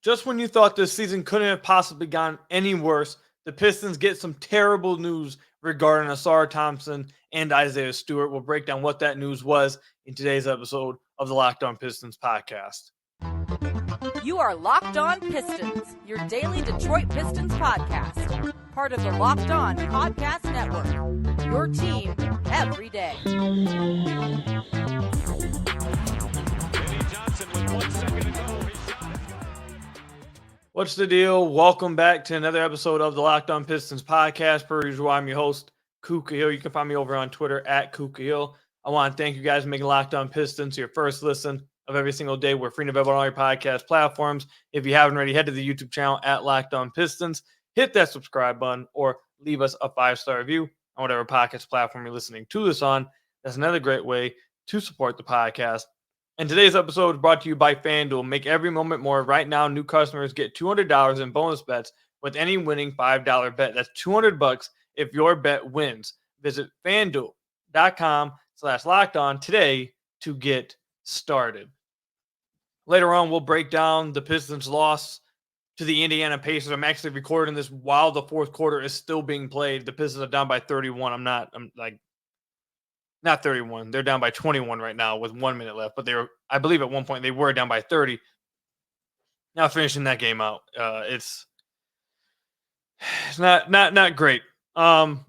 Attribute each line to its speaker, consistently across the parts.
Speaker 1: Just when you thought this season couldn't have possibly gone any worse, the Pistons get some terrible news regarding Ausar Thompson and Isaiah Stewart. We'll break down what that news was in today's episode of the Locked On Pistons podcast.
Speaker 2: You are Locked On Pistons, your daily Detroit Pistons podcast. Part of the Locked On Podcast Network, your team every day.
Speaker 1: What's the deal? Welcome back to another episode of the Locked On Pistons podcast. Per usual, I'm your host, Kuka Hill. You can find me over on Twitter at Kuka Hill. I want to thank you guys for making Locked On Pistons your first listen of every single day. We're free and available on all your podcast platforms. If you haven't already, head to the YouTube channel at Locked On Pistons. Hit that subscribe button or leave us a 5-star review on whatever podcast platform you're listening to this on. That's another great way to support the podcast. And today's episode is brought to you by FanDuel. Make every moment more. Right now, new customers get $200 in bonus bets with any winning $5 bet. That's $200 if your bet wins. Visit FanDuel.com/lockedon today to get started. Later on, we'll break down the Pistons' loss to the Indiana Pacers. I'm actually recording this while the fourth quarter is still being played. The Pistons are down by 31. Not 31. They're down by 21 right now with 1 minute left. But I believe at one point they were down by 30. Now finishing that game out. It's not great. And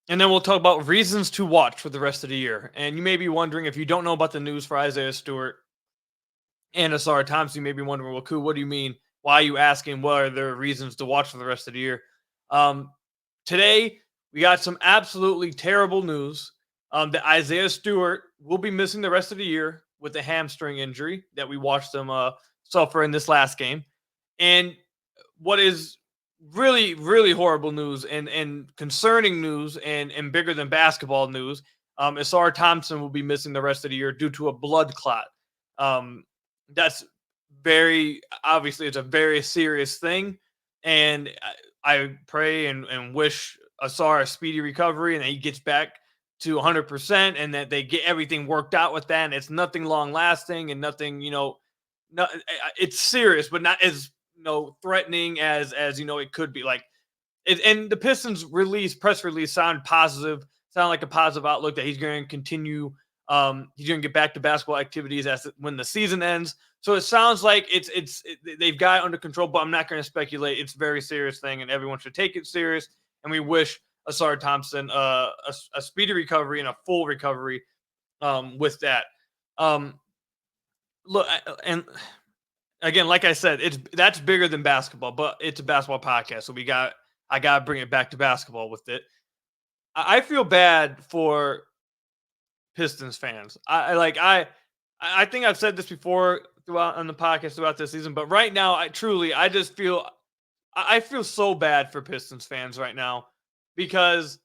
Speaker 1: then we'll talk about reasons to watch for the rest of the year. And you may be wondering, if you don't know about the news for Isaiah Stewart and Ausar Thompson, you may be wondering, well, Koo, what do you mean? Why are you asking what are there reasons to watch for the rest of the year? Today, we got some absolutely terrible news. That Isaiah Stewart will be missing the rest of the year with a hamstring injury that we watched him suffer in this last game. And what is really, really horrible news and concerning news and bigger than basketball news, Ausar Thompson will be missing the rest of the year due to a blood clot. That's obviously it's a very serious thing. And I pray and wish Ausar a speedy recovery and that he gets back to 100% and that they get everything worked out with that. And it's nothing long lasting and nothing, it's serious, but not as, threatening as it could be. And the Pistons press release sounded like a positive outlook that he's going to continue. He's going to get back to basketball activities when the season ends. So it sounds like they've got it under control, but I'm not going to speculate. It's a very serious thing and everyone should take it serious. And we wish Ausar Thompson a speedy recovery and a full recovery with that. Look, and again, like I said, that's bigger than basketball, but it's a basketball podcast, so I gotta bring it back to basketball with it. I feel bad for Pistons fans. I think I've said this before throughout on the podcast throughout this season, but right now, I just feel so bad for Pistons fans right now. Because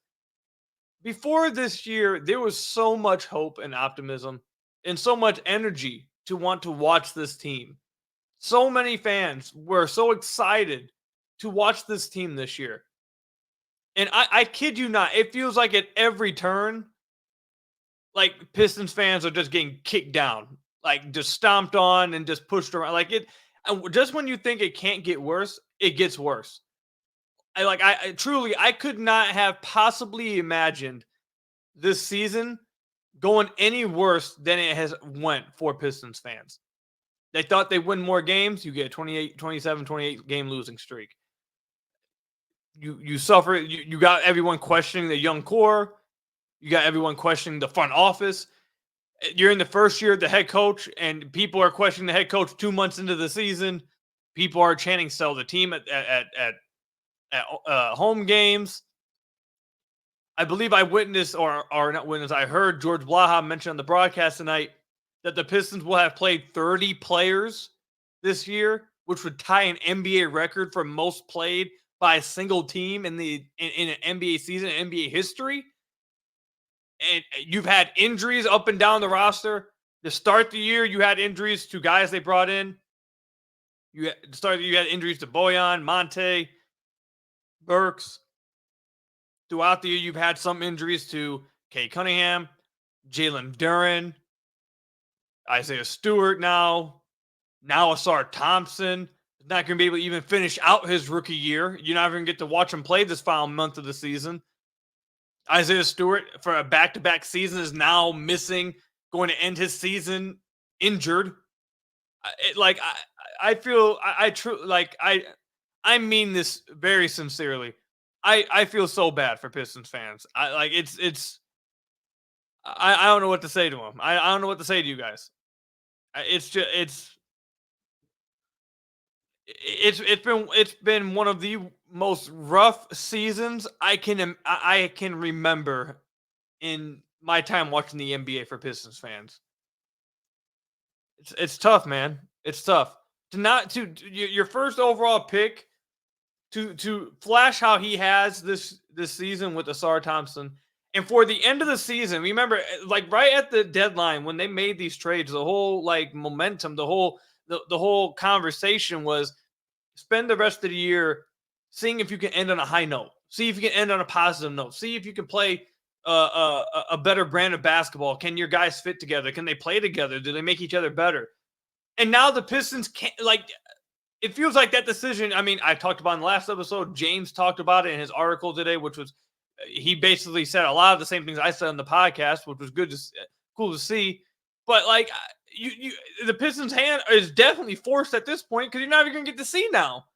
Speaker 1: before this year, there was so much hope and optimism and so much energy to want to watch this team. So many fans were so excited to watch this team this year. And I kid you not, it feels like at every turn, like Pistons fans are just getting kicked down, like just stomped on and just pushed around. Just when you think it can't get worse, it gets worse. I could not have possibly imagined this season going any worse than it has went for Pistons fans. They thought they'd win more games. You get a 27-28 game losing streak. You suffer. You got everyone questioning the young core. You got everyone questioning the front office. You're in the first year of the head coach, and people are questioning the head coach 2 months into the season. People are chanting sell the team at home games. I believe I witnessed, or not witnessed, I heard George Blaha mention on the broadcast tonight that the Pistons will have played 30 players this year, which would tie an NBA record for most played by a single team in an NBA season, in NBA history. And you've had injuries up and down the roster. To start the year, you had injuries to guys they brought in. You had injuries to Bojan, Monte, Burks. Throughout the year, you've had some injuries to Kay Cunningham, Jalen Duren, Isaiah Stewart now Ausar Thompson. not going to be able to even finish out his rookie year. You're not even going to get to watch him play this final month of the season. Isaiah Stewart, for a back-to-back season, is now missing, going to end his season injured. I feel I mean this very sincerely. I feel so bad for Pistons fans. I don't know what to say to them. I don't know what to say to you guys. It's been one of the most rough seasons I can remember in my time watching the NBA for Pistons fans. It's tough, man. It's tough to your first overall pick to flash how he has this season with Ausar Thompson, and for the end of the season, remember, like right at the deadline when they made these trades, the whole like momentum, the whole conversation was spend the rest of the year seeing if you can end on a high note, see if you can end on a positive note, see if you can play a better brand of basketball. Can your guys fit together? Can they play together? Do they make each other better? And now the Pistons can't, like, it feels like that decision. I mean, I talked about in the last episode, James talked about it in his article today, which was, he basically said a lot of the same things I said on the podcast, which was cool to see. But like, the Pistons' hand is definitely forced at this point because you're not even going to get to see now.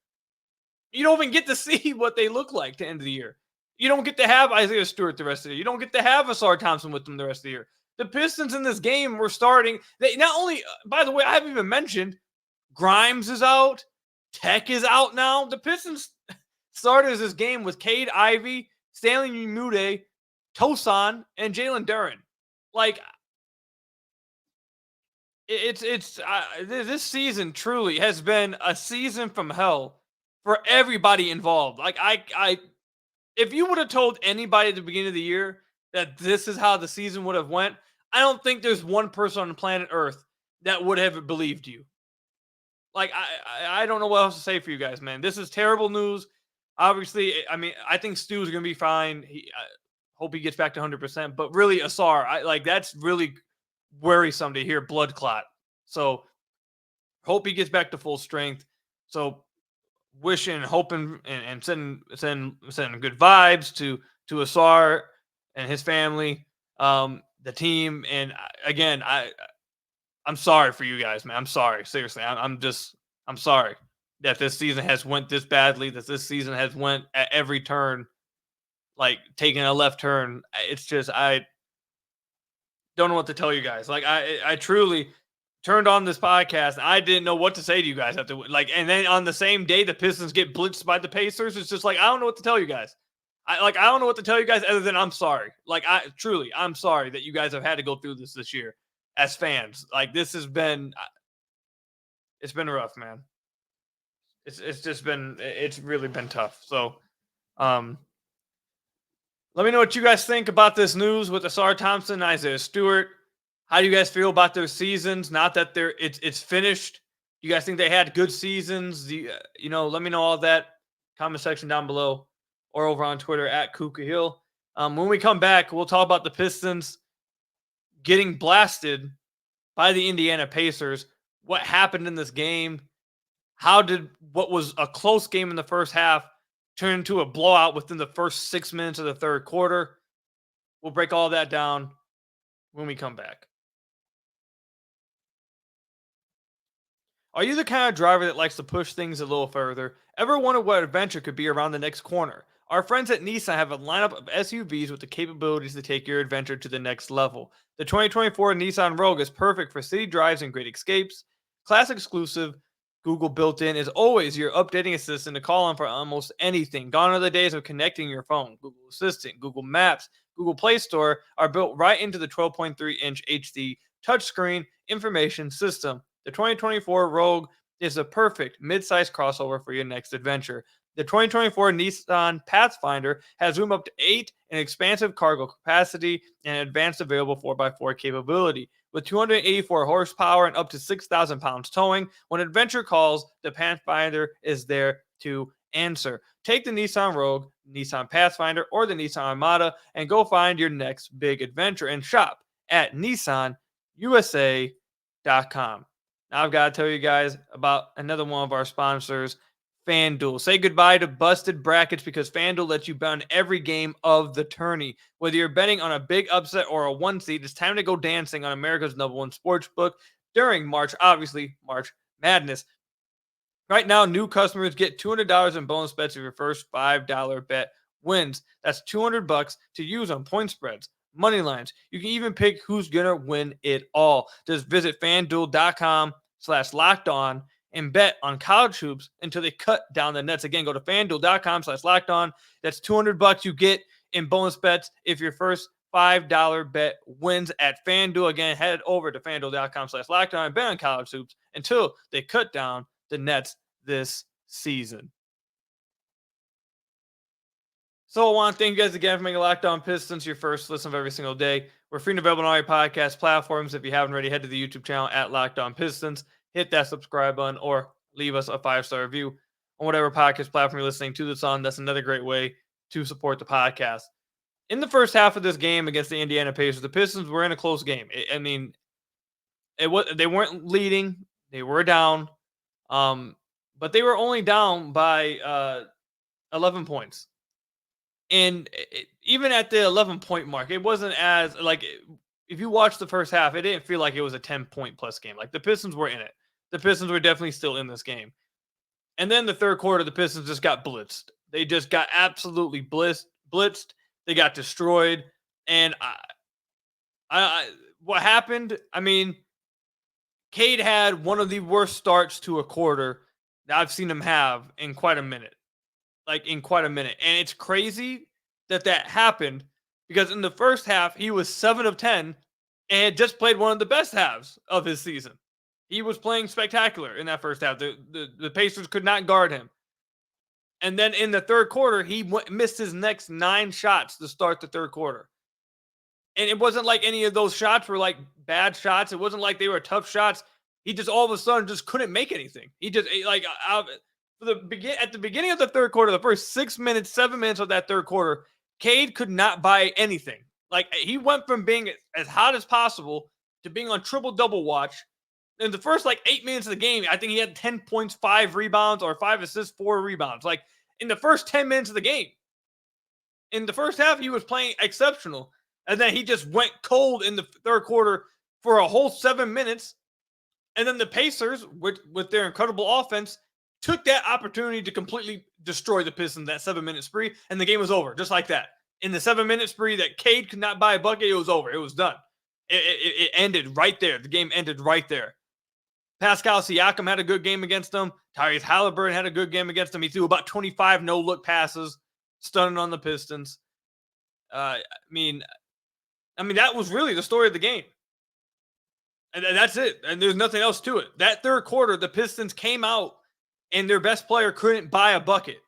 Speaker 1: You don't even get to see what they look like to end of the year. You don't get to have Isaiah Stewart the rest of the year. You don't get to have Ausar Thompson with them the rest of the year. The Pistons in this game were starting. They not only, by the way, I haven't even mentioned Grimes is out. Tech is out now. The Pistons started this game with Cade Ivey, Stanley Umude, Tosan, and Jalen Duren. Like, this season truly has been a season from hell for everybody involved. Like, if you would have told anybody at the beginning of the year that this is how the season would have went, I don't think there's one person on planet Earth that would have believed you. Like, I don't know what else to say for you guys, man. This is terrible news. Obviously, I mean, I think Stu's going to be fine. I hope he gets back to 100%. But really, Ausar, that's really worrisome to hear blood clot. So, hope he gets back to full strength. So, wishing, hoping, and sending good vibes to Ausar and his family, the team. And again, I'm sorry for you guys, man. I'm sorry. Seriously, I'm sorry that this season has went this badly, that this season has went at every turn, like taking a left turn. It's just, I don't know what to tell you guys. Like, I truly turned on this podcast and I didn't know what to say to you guys after, like, and then on the same day the Pistons get blitzed by the Pacers. It's just like, I don't know what to tell you guys. I don't know what to tell you guys other than I'm sorry. Like, I'm sorry that you guys have had to go through this year as fans. Like, this has been, it's been rough, man. It's really been tough. So, let me know what you guys think about this news with Ausar Thompson and Isaiah Stewart. How do you guys feel about their seasons? Not that it's finished. You guys think they had good seasons? Let me know all that. Comment section down below or over on Twitter at Kuka Hill. When we come back, we'll talk about the Pistons getting blasted by the Indiana Pacers. What happened in this game? How did what was a close game in the first half turn into a blowout within the first 6 minutes of the third quarter? We'll break all that down when we come back. Are you the kind of driver that likes to push things a little further? Ever wonder what adventure could be around the next corner? Our friends at Nissan have a lineup of SUVs with the capabilities to take your adventure to the next level. The 2024 Nissan Rogue is perfect for city drives and great escapes. Class exclusive, Google built-in is always your updating assistant to call on for almost anything. Gone are the days of connecting your phone. Google Assistant, Google Maps, Google Play Store are built right into the 12.3-inch HD touchscreen information system. The 2024 Rogue is a perfect mid-size crossover for your next adventure. The 2024 Nissan Pathfinder has room up to 8 and expansive cargo capacity and advanced available 4x4 capability. With 284 horsepower and up to 6,000 pounds towing, when adventure calls, the Pathfinder is there to answer. Take the Nissan Rogue, Nissan Pathfinder, or the Nissan Armada and go find your next big adventure and shop at NissanUSA.com. Now I've got to tell you guys about another one of our sponsors, FanDuel. Say goodbye to busted brackets because FanDuel lets you bet on every game of the tourney. Whether you're betting on a big upset or a one seed, it's time to go dancing on America's #1 sports book during March, obviously, March Madness. Right now, new customers get $200 in bonus bets if your first $5 bet wins. That's $200 to use on point spreads, money lines. You can even pick who's going to win it all. Just visit FanDuel.com/lockedon and bet on college hoops until they cut down the nets. Again, go to FanDuel.com/lockedon. That's $200 you get in bonus bets if your first $5 bet wins at FanDuel. Again, head over to FanDuel.com/lockedon and bet on college hoops until they cut down the Nets this season. So I want to thank you guys again for making Locked On Pistons your first listen of every single day. We're free and available on all your podcast platforms. If you haven't already, head to the YouTube channel at Locked On Pistons. Hit that subscribe button or leave us a 5-star review on whatever podcast platform you're listening to this on. That's another great way to support the podcast. In the first half of this game against the Indiana Pacers, the Pistons were in a close game. They weren't leading. They were down. But they were only down by 11 points. And even at the 11-point mark, it wasn't as, like, if you watch the first half, it didn't feel like it was a 10-point plus game. Like, the Pistons were in it. The Pistons were definitely still in this game. And then the third quarter, the Pistons just got blitzed. They just got absolutely blitzed. They got destroyed. And what happened, I mean, Cade had one of the worst starts to a quarter that I've seen him have in quite a minute. And it's crazy that happened because in the first half, he was 7 of 10 and had just played one of the best halves of his season. He was playing spectacular in that first half. The Pacers could not guard him. And then in the third quarter, he missed his next 9 shots to start the third quarter. And it wasn't like any of those shots were like bad shots. It wasn't like they were tough shots. He just all of a sudden just couldn't make anything. He just at the beginning of the third quarter, the first 7 minutes of that third quarter, Cade could not buy anything. Like, he went from being as hot as possible to being on triple-double watch. In the first 8 minutes of the game, I think he had 10 points, 5 rebounds, or 5 assists, 4 rebounds. Like, in the first 10 minutes of the game. In the first half, he was playing exceptional. And then he just went cold in the third quarter for a whole 7 minutes. And then the Pacers, with their incredible offense, took that opportunity to completely destroy the Pistons, that 7-minute spree, and the game was over, just like that. In the 7-minute spree that Cade could not buy a bucket, it was over. It was done. It ended right there. The game ended right there. Pascal Siakam had a good game against them. Tyrese Halliburton had a good game against them. He threw about 25 no-look passes, stunning on the Pistons. I mean, that was really the story of the game. And that's it. And there's nothing else to it. That third quarter, the Pistons came out and their best player couldn't buy a bucket.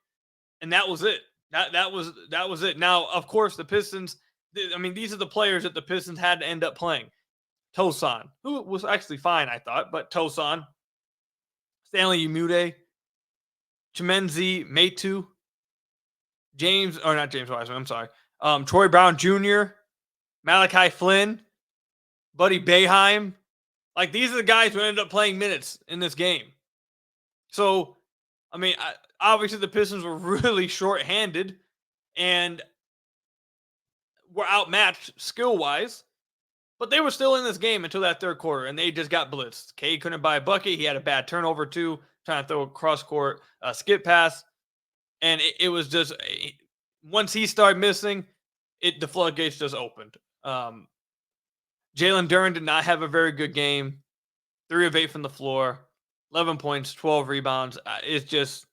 Speaker 1: And that was it. That was it. Now, of course, the Pistons, these are the players that the Pistons had to end up playing. Tosan, who was actually fine, I thought, but Tosan, Stanley Umude, Chimenzi Metu, Troy Brown Jr., Malachi Flynn, Buddy Boeheim. Like, these are the guys who ended up playing minutes in this game. So, obviously the Pistons were really short-handed and were outmatched skill-wise, but they were still in this game until that third quarter, and they just got blitzed. Cade couldn't buy a bucket. He had a bad turnover, too, trying to throw a cross-court skip pass. And it was just, once he started missing, the floodgates just opened. Jalen Duren did not have a very good game. 3 of 8 from the floor, 11 points, 12 rebounds. It's just,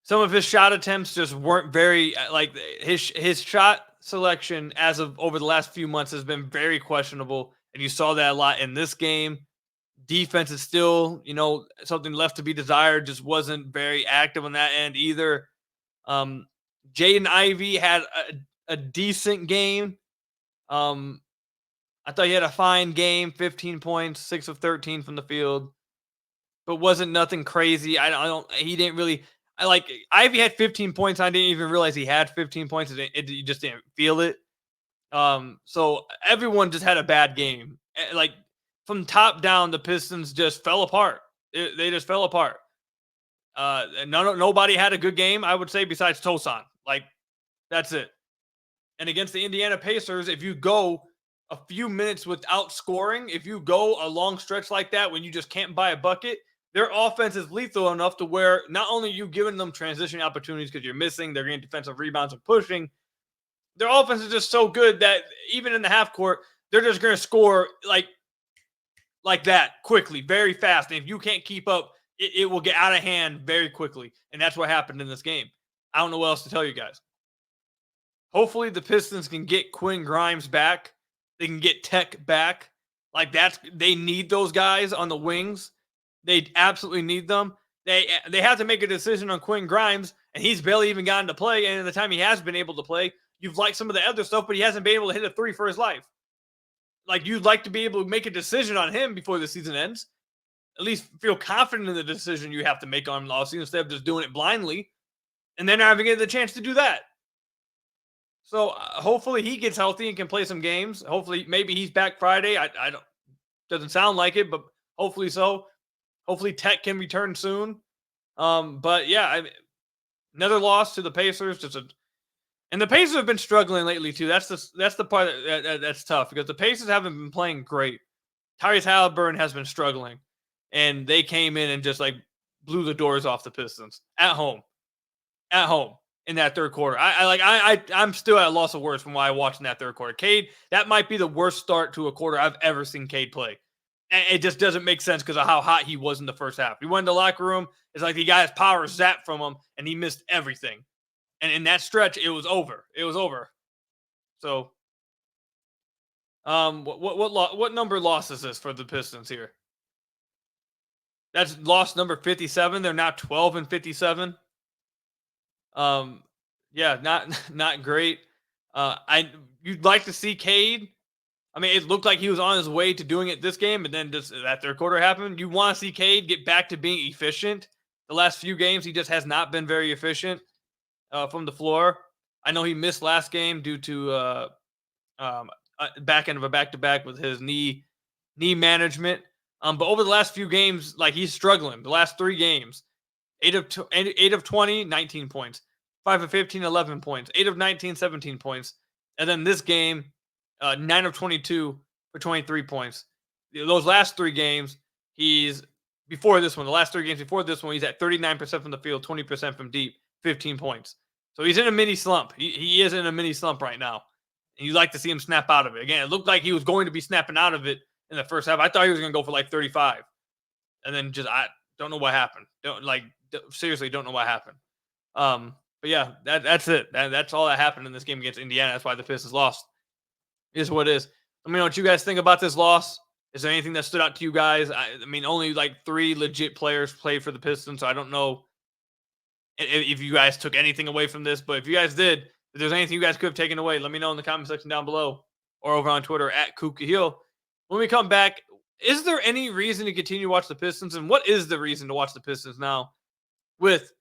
Speaker 1: some of his shot attempts just weren't very, his shot selection as of over the last few months has been very questionable. And you saw that a lot in this game. Defense is still, something left to be desired. Just wasn't very active on that end either. Jaden Ivey had a decent game. I thought he had a fine game, 15 points, 6 of 13 from the field, but wasn't nothing crazy. He didn't really, Ivy had 15 points. I didn't even realize he had 15 points. You just didn't feel it. So everyone just had a bad game. from top down, the Pistons just fell apart. They just fell apart. Nobody had a good game, I would say, besides Tosan. Like, that's it. And against the Indiana Pacers, if you go a few minutes without scoring, if you go a long stretch like that when you just can't buy a bucket, their offense is lethal enough to where not only are you giving them transition opportunities because you're missing, they're getting defensive rebounds and pushing. Their offense is just so good that even in the half court, they're just going to score like that quickly, very fast. And if you can't keep up, it will get out of hand very quickly. And that's what happened in this game. I don't know what else to tell you guys. Hopefully the Pistons can get Quinn Grimes back. They can get Tech back. Like, they need those guys on the wings. They absolutely need them. They have to make a decision on Quinn Grimes, and he's barely even gotten to play. And in the time he has been able to play, you've liked some of the other stuff, but he hasn't been able to hit a three for his life. Like, you'd like to be able to make a decision on him before the season ends. At least feel confident in the decision you have to make on him last season instead of just doing it blindly. And then not even getting the chance to do that. So hopefully he gets healthy and can play some games. Hopefully, maybe he's back Friday. I don't. Doesn't sound like it, but hopefully so. Hopefully Tech can return soon. But yeah, another loss to the Pacers. And the Pacers have been struggling lately too. That's the part that's tough because the Pacers haven't been playing great. Tyrese Halliburton has been struggling, and they came in and just like blew the doors off the Pistons at home in that third quarter. I'm still at a loss of words from what I watched in that third quarter. Cade, that might be the worst start to a quarter I've ever seen Cade play. And it just doesn't make sense because of how hot he was in the first half. He went in the locker room. It's like he got his power zapped from him, and he missed everything. And in that stretch, it was over. It was over. So, what number loss is this for the Pistons here? That's loss number 57. They're now 12-57. Yeah, not great. You'd like to see Cade. I mean, it looked like he was on his way to doing it this game, and then just that third quarter happened. You want to see Cade get back to being efficient. The last few games, he just has not been very efficient from the floor. I know he missed last game due to back end of a back-to-back with his knee management. But over the last few games, like, he's struggling. The last 3 games, 8 of 20, 19 points. 5 of 15, 11 points. 8 of 19, 17 points. And then this game, 9 of 22 for 23 points. Those last 3 games, the last 3 games before this one, he's at 39% from the field, 20% from deep, 15 points. So he's in a mini slump. He is in a mini slump right now. And you'd like to see him snap out of it. Again, it looked like he was going to be snapping out of it in the first half. I thought he was going to go for like 35. And then I don't know what happened. Seriously, don't know what happened. But yeah, that's it. That's all that happened in this game against Indiana. That's why the Pistons lost. It is what it is. Let me know what you guys think about this loss. Is there anything that stood out to you guys? I mean, only like 3 legit players played for the Pistons, so I don't know if you guys took anything away from this. But if you guys did, if there's anything you guys could have taken away, let me know in the comment section down below or over on Twitter at @KookieHill. When we come back, is there any reason to continue to watch the Pistons? And what is the reason to watch the Pistons now with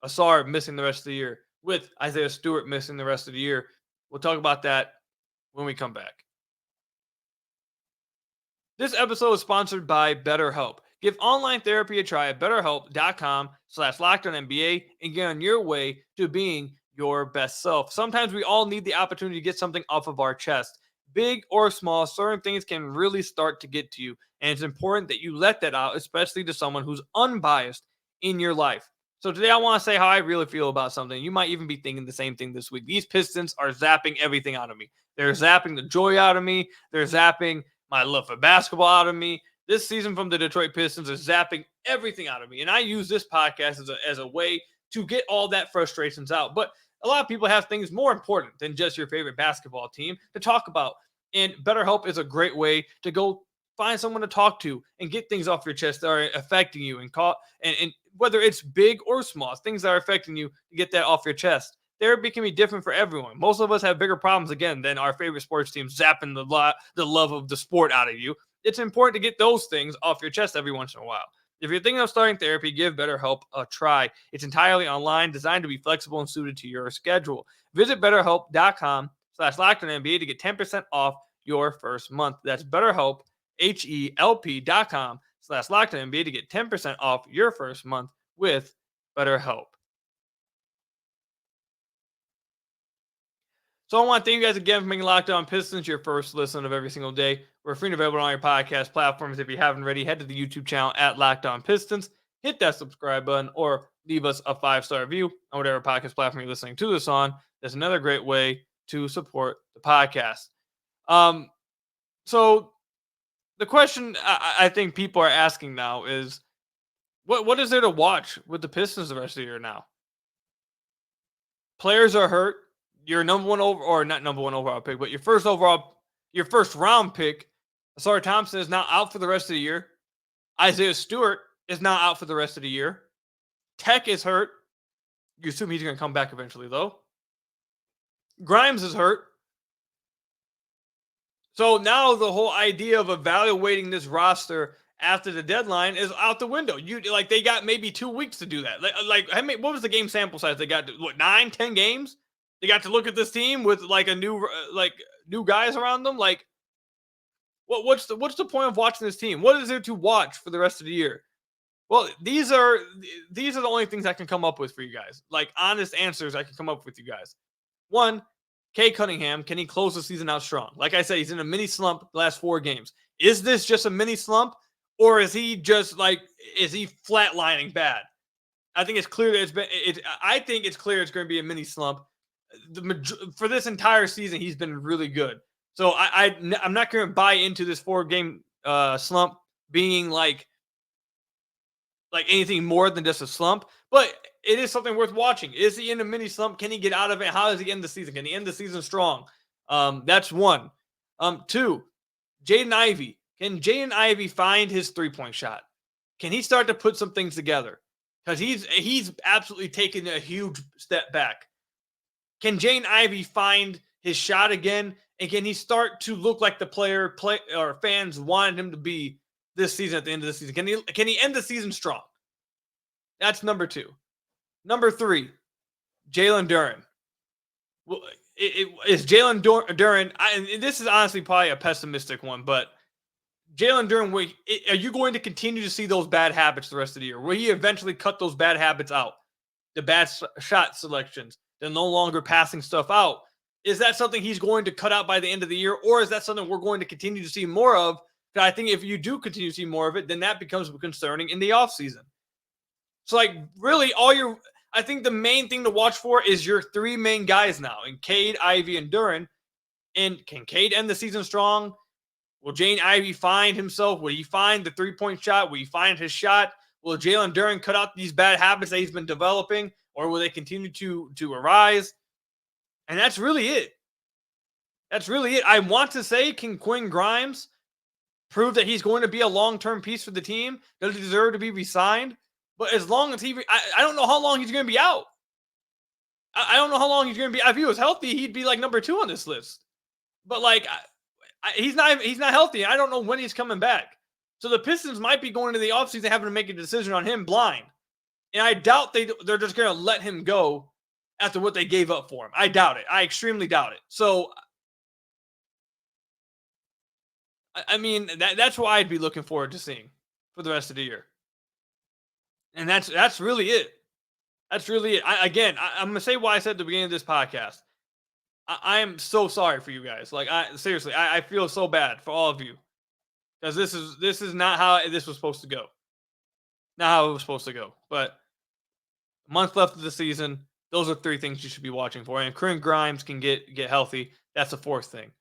Speaker 1: Ausar missing the rest of the year, with Isaiah Stewart missing the rest of the year? We'll talk about that when we come back. This episode is sponsored by BetterHelp. Give online therapy a try at BetterHelp.com/LockedOnNBA and get on your way to being your best self. Sometimes we all need the opportunity to get something off of our chest. Big or small, certain things can really start to get to you. And it's important that you let that out, especially to someone who's unbiased in your life. So today I want to say how I really feel about something. You might even be thinking the same thing this week. These Pistons are zapping everything out of me. They're zapping the joy out of me. They're zapping my love for basketball out of me. This season from the Detroit Pistons is zapping everything out of me. And I use this podcast as a way to get all that frustrations out. But a lot of people have things more important than just your favorite basketball team to talk about. And BetterHelp is a great way to go find someone to talk to and get things off your chest that are affecting you and whether it's big or small, things that are affecting you, to get that off your chest. Therapy can be different for everyone. Most of us have bigger problems, again, than our favorite sports team zapping the love of the sport out of you. It's important to get those things off your chest every once in a while. If you're thinking of starting therapy, give BetterHelp a try. It's entirely online, designed to be flexible and suited to your schedule. Visit BetterHelp.com/LockedOnNBA to get 10% off your first month. That's BetterHelp, HELP.com/LockedOnNBA to get 10% off your first month with BetterHelp. So I want to thank you guys again for making Locked On Pistons your first listen of every single day. We're free and available on all your podcast platforms. If you haven't already, head to the YouTube channel at Locked On Pistons. Hit that subscribe button or leave us a 5-star review on whatever podcast platform you're listening to this on. That's another great way to support the podcast. So the question I think people are asking now is, what is there to watch with the Pistons the rest of the year now? Players are hurt. Your number one or not number one overall pick, but your first round pick, Ausar Thompson, is now out for the rest of the year. Isaiah Stewart is now out for the rest of the year. Tech is hurt. You assume he's going to come back eventually, though. Grimes is hurt. So now the whole idea of evaluating this roster after the deadline is out the window. They got maybe 2 weeks to do that. What was the game sample size? They got 9, 10 games. They got to look at this team with new guys around them. What's the point of watching this team? What is there to watch for the rest of the year? Well, these are the only things I can come up with for you guys. Honest answers I can come up with you guys. One, Cade Cunningham, can he close the season out strong? Like I said, he's in a mini slump the last 4 games. Is this just a mini slump, or is he just is he flatlining bad? I think it's clear that I think it's clear it's going to be a mini slump. For this entire season, he's been really good. So I'm not going to buy into this 4-game slump being like anything more than just a slump. But it is something worth watching. Is he in a mini slump? Can he get out of it? How does he end the season? Can he end the season strong? That's one. 2, Jaden Ivey. Can Jaden Ivey find his 3-point shot? Can he start to put some things together? Because he's absolutely taken a huge step back. Can Jaden Ivey find his shot again? And can he start to look like the fans wanted him to be this season at the end of the season? Can he end the season strong? That's number 2. Number 3, Jalen Duren. Well, is Jalen Duren, and this is honestly probably a pessimistic one, but Jalen Duren, are you going to continue to see those bad habits the rest of the year? Will he eventually cut those bad habits out? The bad shot selections, the no longer passing stuff out. Is that something he's going to cut out by the end of the year, or is that something we're going to continue to see more of? Because I think if you do continue to see more of it, then that becomes concerning in the offseason. So, really, I think the main thing to watch for is your 3 main guys now, in Cade, Ivey, and Duren. And can Cade end the season strong? Will Jaden Ivey find himself? Will he find the 3-point shot? Will he find his shot? Will Jalen Duren cut out these bad habits that he's been developing, or will they continue to arise? And that's really it. That's really it. I want to say, can Quinn Grimes prove that he's going to be a long-term piece for the team? Does he deserve to be re-signed? But as long as I don't know how long he's going to be out. I don't know how long he's going to be. If he was healthy, he'd be number 2 on this list. But he's not healthy. I don't know when he's coming back. So the Pistons might be going into the offseason having to make a decision on him blind. And I doubt they're just going to let him go after what they gave up for him. I doubt it. I extremely doubt it. So, I mean, that's what I'd be looking forward to seeing for the rest of the year. And that's really it. That's really it. I'm going to say why I said at the beginning of this podcast. I am so sorry for you guys. Seriously, I feel so bad for all of you. Because this is not how this was supposed to go. Not how it was supposed to go. But a month left of the season. Those are 3 things you should be watching for. And Quinn Grimes can get healthy. That's the 4th thing.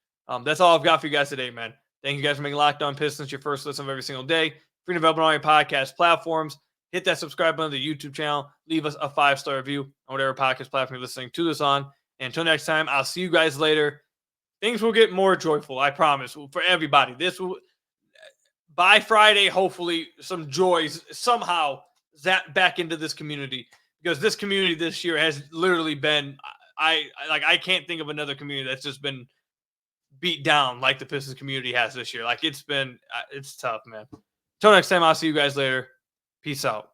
Speaker 1: That's all I've got for you guys today, man. Thank you guys for making Locked On Pistons your first listen of every single day. Free and available on all your podcast platforms. Hit that subscribe button to the YouTube channel. Leave us a 5-star review on whatever podcast platform you're listening to this on. And until next time, I'll see you guys later. Things will get more joyful, I promise, for everybody. By Friday, hopefully, some joys somehow zap back into this community. Because this community this year has literally been, I can't think of another community that's just been beat down like the Pistons community has this year. It's tough, man. Until next time, I'll see you guys later. Peace out.